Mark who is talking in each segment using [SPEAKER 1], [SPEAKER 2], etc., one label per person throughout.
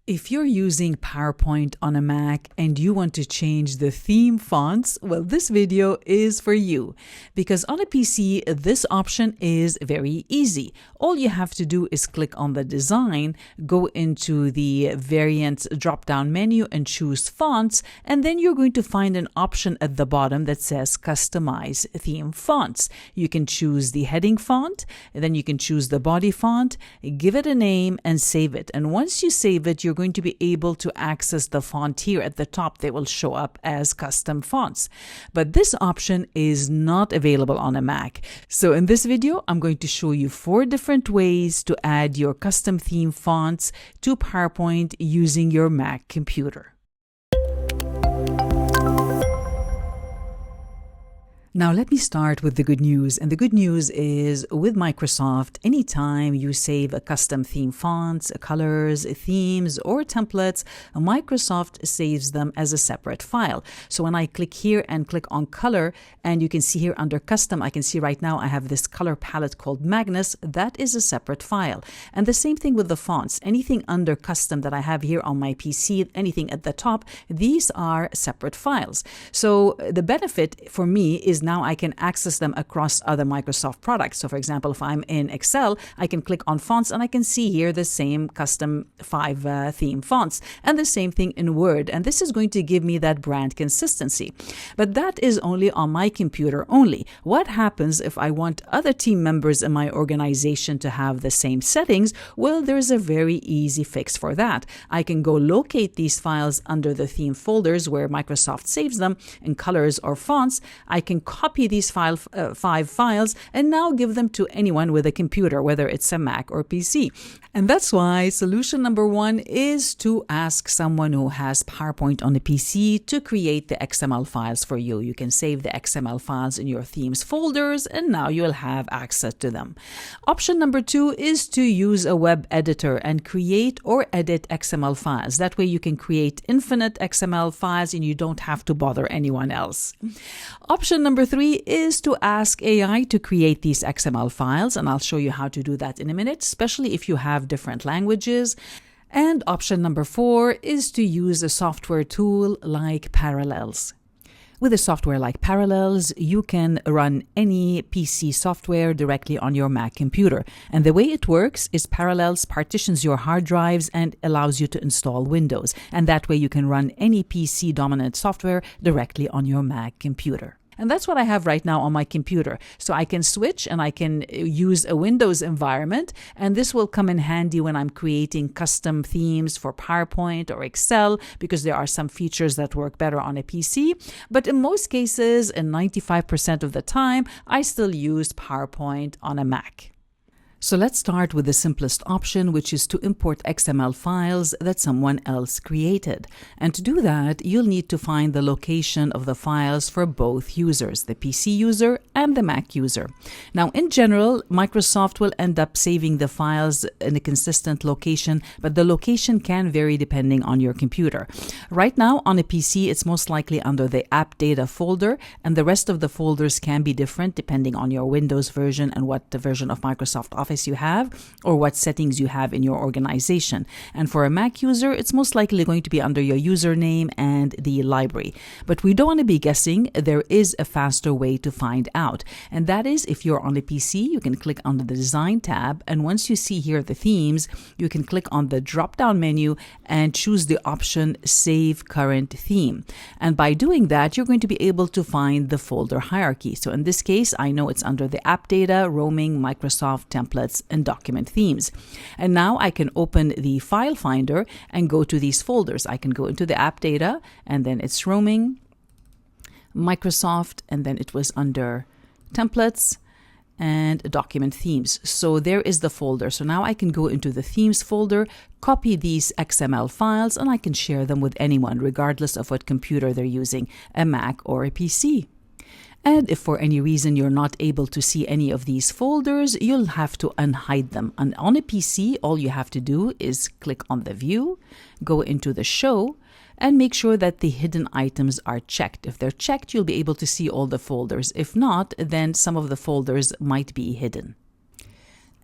[SPEAKER 1] If you're using PowerPoint on a Mac and you want to change the theme fonts, well, this video is for you. Because on a PC, this option is very easy. All you have to do is click on the design, go into the variant drop-down menu and choose fonts, and then you're going to find an option at the bottom that says Customize Theme Fonts. You can choose the heading font, and then you can choose the body font, give it a name, and save it. And once you save it, you're going to be able to access the font here at the top. They will show up as custom fonts. But this option is not available on a Mac. So in this video, I'm going to show you 4 different ways to add your custom theme fonts to PowerPoint using your Mac computer. Now let me start with the good news, and the good news is with Microsoft, anytime you save a custom theme fonts, colors, themes, or templates, Microsoft saves them as a separate file. So when I click here and click on color, and you can see here under custom, I can see right now I have this color palette called Magnas. That is a separate file. And the same thing with the fonts. Anything under custom that I have here on my PC, anything at the top, these are separate files. So the benefit for me is now I can access them across other Microsoft products. So for example, if I'm in Excel, I can click on fonts and I can see here the same custom 5 theme fonts, and the same thing in Word. And this is going to give me that brand consistency. But that is only on my computer only. What happens if I want other team members in my organization to have the same settings? Well, there's a very easy fix for that. I can go locate these files under the theme folders where Microsoft saves them in colors or fonts. I can copy these 5 files and now give them to anyone with a computer, whether it's a Mac or PC. And that's why solution number 1 is to ask someone who has PowerPoint on a PC to create the XML files for you. You can save the XML files in your themes folders, and now you'll have access to them. Option number 2 is to use a web editor and create or edit XML files. That way you can create infinite XML files and you don't have to bother anyone else. Option number 3 is to ask AI to create these XML files, and I'll show you how to do that in a minute, especially if you have different languages. And option number 4 is to use a software tool like Parallels. With a software like Parallels, you can run any PC software directly on your Mac computer. And the way it works is Parallels partitions your hard drives and allows you to install Windows. And that way you can run any PC-dominant software directly on your Mac computer. And that's what I have right now on my computer. So I can switch and I can use a Windows environment, and this will come in handy when I'm creating custom themes for PowerPoint or Excel, because there are some features that work better on a PC. But in most cases, and 95% of the time, I still use PowerPoint on a Mac. So let's start with the simplest option, which is to import XML files that someone else created. And to do that, you'll need to find the location of the files for both users, the PC user and the Mac user. Now, in general, Microsoft will end up saving the files in a consistent location, but the location can vary depending on your computer. Right now, on a PC, it's most likely under the App Data folder, and the rest of the folders can be different depending on your Windows version and what the version of Microsoft Office you have or what settings you have in your organization. And for a Mac user, it's most likely going to be under your username and the library. But we don't want to be guessing. There is a faster way to find out. And that is, if you're on a PC, you can click on the Design tab. And once you see here the themes, you can click on the drop-down menu and choose the option Save Current Theme. And by doing that, you're going to be able to find the folder hierarchy. So in this case, I know it's under the App Data, Roaming, Microsoft, Templates, and Document Themes. And now I can open the file finder and go to these folders. I can go into the App Data, and then it's Roaming, Microsoft, and then it was under Templates and Document Themes. So there is the folder. So now I can go into the Themes folder, copy these XML files, and I can share them with anyone, regardless of what computer they're using, a Mac or a PC. And if for any reason you're not able to see any of these folders, you'll have to unhide them. And on a PC, all you have to do is click on the View, go into the Show, and make sure that the hidden items are checked. If they're checked, you'll be able to see all the folders. If not, then some of the folders might be hidden.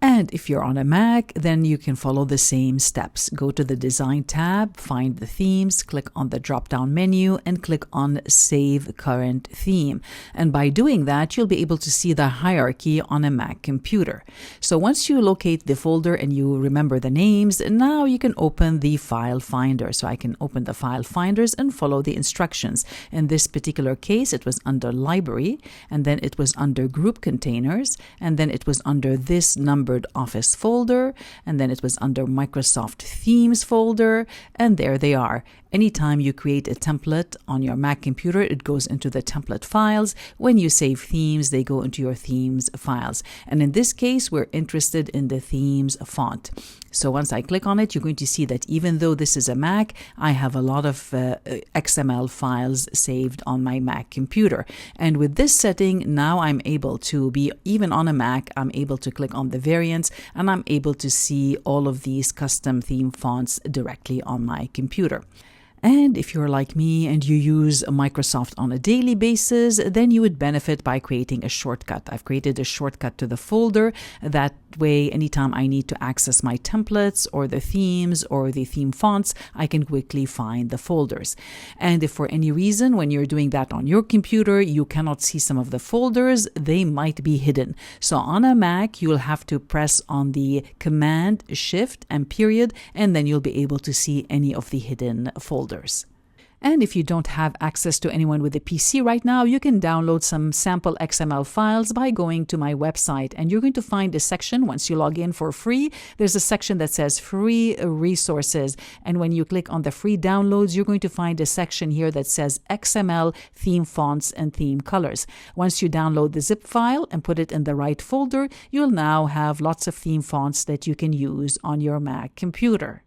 [SPEAKER 1] And if you're on a Mac, then you can follow the same steps. Go to the Design tab, find the themes, click on the drop-down menu, and click on Save Current Theme. And by doing that, you'll be able to see the hierarchy on a Mac computer. So once you locate the folder and you remember the names, now you can open the file finder. So I can open the file finders and follow the instructions. In this particular case, it was under Library, and then it was under Group Containers, and then it was under this numbered Office folder, and then it was under Microsoft Themes folder, and there they are. Anytime you create a template on your Mac computer, it goes into the template files. When you save themes, they go into your themes files. And in this case, we're interested in the themes font. So once I click on it, you're going to see that even though this is a Mac, I have a lot of XML files saved on my Mac computer. And with this setting, now I'm able to be, even on a Mac, I'm able to click on the variants, and I'm able to see all of these custom theme fonts directly on my computer. And if you're like me and you use Microsoft on a daily basis, then you would benefit by creating a shortcut. I've created a shortcut to the folder. That way, anytime I need to access my templates or the themes or the theme fonts, I can quickly find the folders. And if for any reason, when you're doing that on your computer, you cannot see some of the folders, they might be hidden. So on a Mac, you'll have to press on the Command, Shift, and period, and then you'll be able to see any of the hidden folders. And if you don't have access to anyone with a PC right now, you can download some sample XML files by going to my website. And you're going to find a section, once you log in for free, there's a section that says Free Resources. And when you click on the free downloads, you're going to find a section here that says XML theme fonts and theme colors. Once you download the zip file and put it in the right folder, you'll now have lots of theme fonts that you can use on your Mac computer.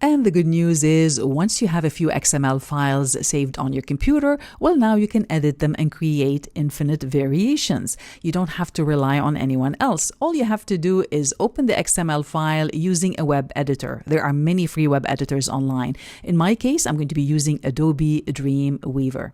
[SPEAKER 1] And the good news is, once you have a few XML files saved on your computer, well, now you can edit them and create infinite variations. You don't have to rely on anyone else. All you have to do is open the XML file using a web editor. There are many free web editors online. In my case, I'm going to be using Adobe Dreamweaver.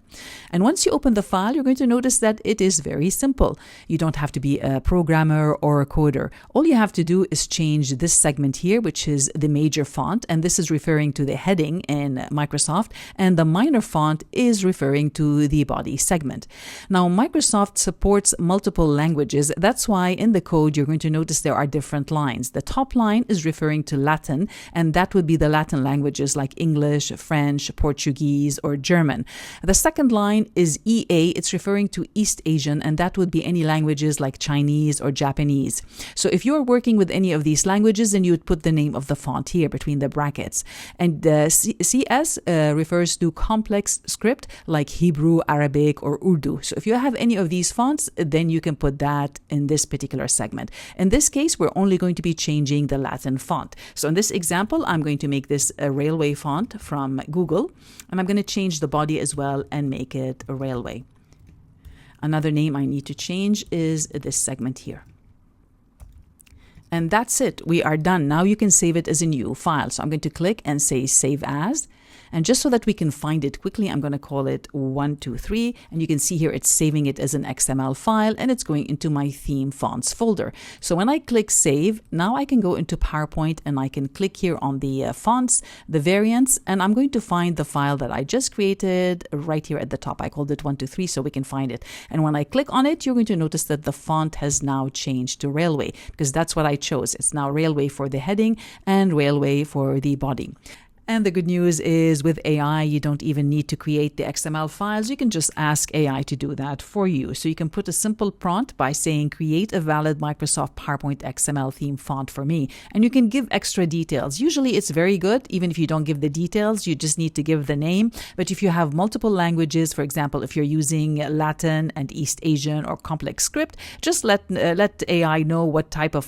[SPEAKER 1] And once you open the file, you're going to notice that it is very simple. You don't have to be a programmer or a coder. All you have to do is change this segment here, which is the major font, and this is referring to the heading in Microsoft, and the minor font is referring to the body segment. Now, Microsoft supports multiple languages. That's why in the code, you're going to notice there are different lines. The top line is referring to Latin, and that would be the Latin languages like English, French, Portuguese, or German. The second line is EA. It's referring to East Asian, and that would be any languages like Chinese or Japanese. So if you're working with any of these languages, then you would put the name of the font here between the brackets. And CS refers to complex script like Hebrew, Arabic, or Urdu. So if you have any of these fonts, then you can put that in this particular segment. In this case, we're only going to be changing the Latin font. So in this example, I'm going to make this a railway font from Google, and I'm going to change the body as well and make it a railway. Another name I need to change is this segment here. And that's it. We are done. Now you can save it as a new file. So I'm going to click and say Save As. And just so that we can find it quickly, I'm going to call it 123. And you can see here it's saving it as an XML file, and it's going into my theme fonts folder. So when I click Save, now I can go into PowerPoint and I can click here on the fonts, the variants, and I'm going to find the file that I just created right here at the top. I called it 123 so we can find it. And when I click on it, you're going to notice that the font has now changed to Railway, because that's what I chose. It's now Railway for the heading and Railway for the body. And the good news is, with AI, you don't even need to create the XML files. You can just ask AI to do that for you. So you can put a simple prompt by saying, create a valid Microsoft PowerPoint XML theme font for me. And you can give extra details. Usually it's very good. Even if you don't give the details, you just need to give the name. But if you have multiple languages, for example, if you're using Latin and East Asian or complex script, just let AI know what type of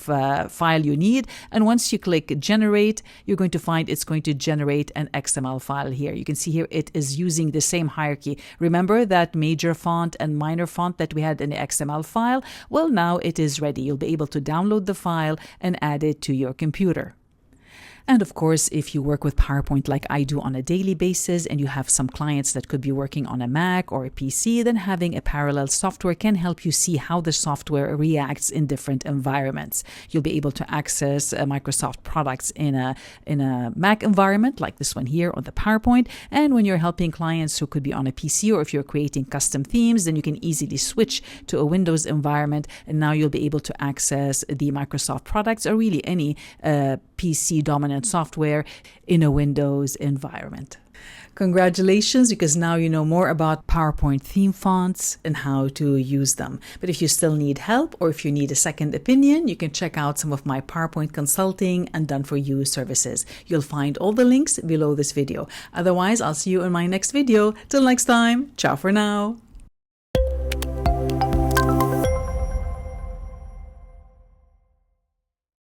[SPEAKER 1] file you need. And once you click generate, you're going to find it's going to generate an XML file here. You can see here it is using the same hierarchy. Remember that major font and minor font that we had in the XML file? Well, now it is ready. You'll be able to download the file and add it to your computer. And of course, if you work with PowerPoint like I do on a daily basis and you have some clients that could be working on a Mac or a PC, then having a parallel software can help you see how the software reacts in different environments. You'll be able to access Microsoft products in a Mac environment like this one here on the PowerPoint. And when you're helping clients who could be on a PC, or if you're creating custom themes, then you can easily switch to a Windows environment. And now you'll be able to access the Microsoft products or really any PC dominant software in a Windows environment. Congratulations, because now you know more about PowerPoint theme fonts and how to use them. But if you still need help or if you need a second opinion, you can check out some of my PowerPoint consulting and done-for-you services. You'll find all the links below this video. Otherwise, I'll see you in my next video. Till next time, ciao for now.